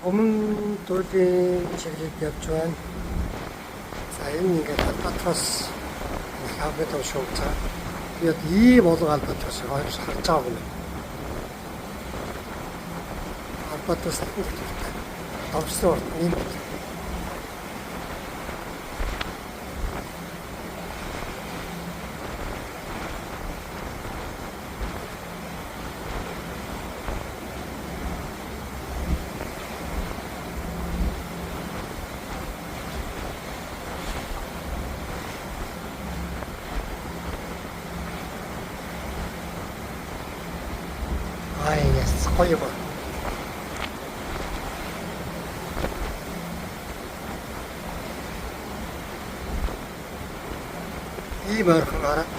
Omundudin çiftlik yapacağın sayın ингээд албатрос хавьд шуугцаа. Тэгээд ийм олон албатрос харж байгаа юм. Албатрос хэрэгтэй. Товсон юм. Яс гоё ба. Ийм ойрхон хараад